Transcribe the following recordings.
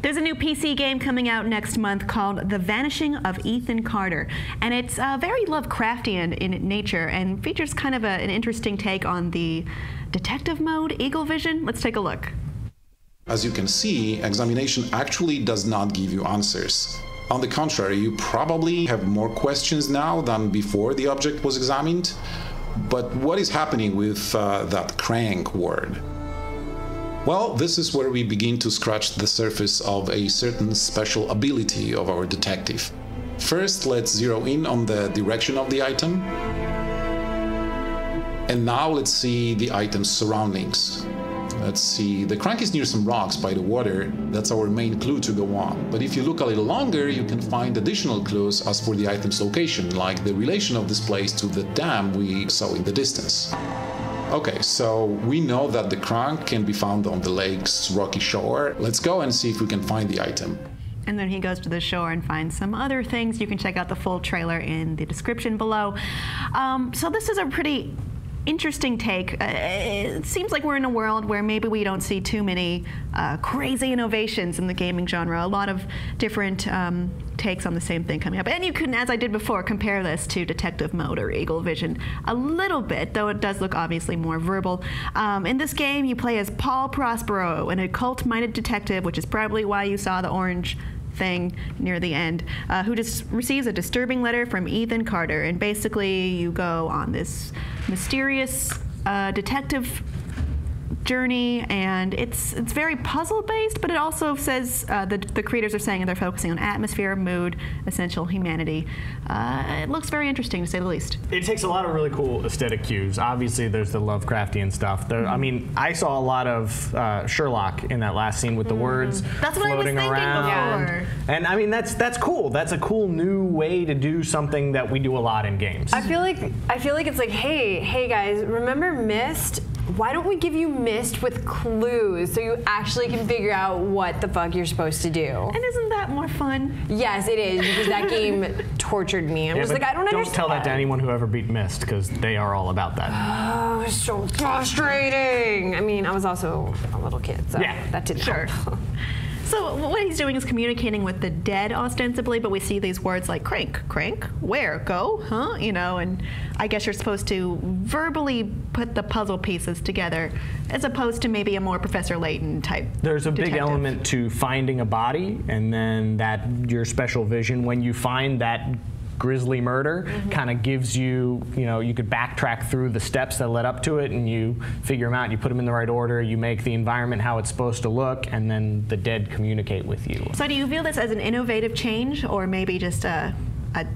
There's a new PC game coming out next month called The Vanishing of Ethan Carter, and it's very Lovecraftian in nature and features kind of an interesting take on the detective mode, eagle vision. Let's take a look. As you can see, examination actually does not give you answers. On the contrary, you probably have more questions now than before the object was examined. But what is happening with that crank word? Well, this is where we begin to scratch the surface of a certain special ability of our detective. First, let's zero in on the direction of the item. And now let's see the item's surroundings. Let's see, the crank is near some rocks by the water. That's our main clue to go on. But if you look a little longer, you can find additional clues as for the item's location, like the relation of this place to the dam we saw in the distance. Okay, so we know that the crank can be found on the lake's rocky shore. Let's go and see if we can find the item. And then he goes to the shore and finds some other things. You can check out the full trailer in the description below. So this is a pretty interesting take. It seems like we're in a world where maybe we don't see too many crazy innovations in the gaming genre. A lot of different takes on the same thing coming up. And you can, as I did before, compare this to detective mode or eagle vision a little bit, though it does look obviously more verbal. In this game, you play as Paul Prospero, an occult-minded detective, which is probably why you saw the orange thing near the end, who just receives a disturbing letter from Ethan Carter, and basically you go on this mysterious detective journey, and it's very puzzle based, but it also says the creators are saying they're focusing on atmosphere, mood, essential humanity. It looks very interesting, to say the least. It takes a lot of really cool aesthetic cues. Obviously, there's the Lovecraftian stuff. There, I mean, I saw a lot of Sherlock in that last scene with the words That's what floating I was around. before. And I mean, that's cool. That's a cool new way to do something that we do a lot in games. I feel like it's like, hey guys, remember Myst? Why don't we give you Myst with clues so you actually can figure out what the fuck you're supposed to do? And isn't that more fun? Yes, it is, because that game tortured me. I'm just like, I don't understand. Don't tell that to anyone who ever beat Myst, because they are all about that. Oh, it's so frustrating. I mean, I was also a little kid, so that didn't help. So what he's doing is communicating with the dead, ostensibly, but we see these words like crank, where, go, huh? You know, and I guess you're supposed to verbally put the puzzle pieces together, as opposed to maybe a more Professor Layton type There's a detective. big element to finding a body, and then that your special vision, when you find that grisly murder, kind of gives you, you know, you could backtrack through the steps that led up to it, and you figure them out, you put them in the right order, you make the environment how it's supposed to look, and then the dead communicate with you. So do you feel this as an innovative change, or maybe just a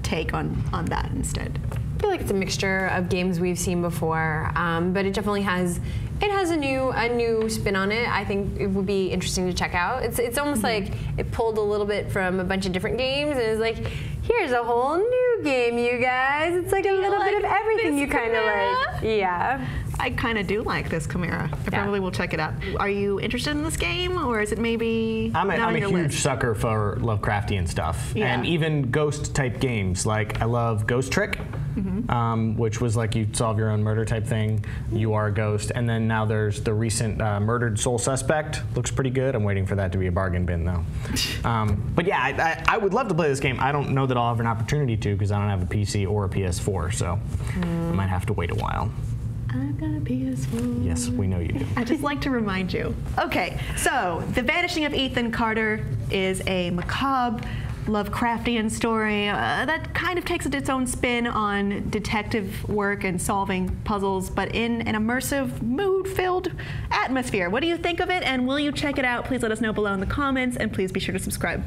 take on that instead? I feel like it's a mixture of games we've seen before, but it definitely has a new spin on it. I think it would be interesting to check out. It's almost like it pulled a little bit from a bunch of different games, and it's like, here's a whole new game, you guys. It's like a little bit of everything you kind of like. Yeah. I kind of do like this Chimera. I probably will check it out. Are you interested in this game, or is it maybe I'm a huge list? sucker for Lovecraftian stuff, and even ghost type games. Like, I love Ghost Trick, which was like you solve your own murder type thing. You are a ghost, and then now there's the recent Murdered Soul Suspect. Looks pretty good. I'm waiting for that to be a bargain bin though. But yeah, I would love to play this game. I don't know that I'll have an opportunity to, because I don't have a PC or a PS4, so I might have to wait a while. I've got a PS4. Yes, we know you do. I just like to remind you. Okay, so The Vanishing of Ethan Carter is a macabre Lovecraftian story that kind of takes its own spin on detective work and solving puzzles, but in an immersive, mood-filled atmosphere. What do you think of it, and will you check it out? Please let us know below in the comments, and please be sure to subscribe.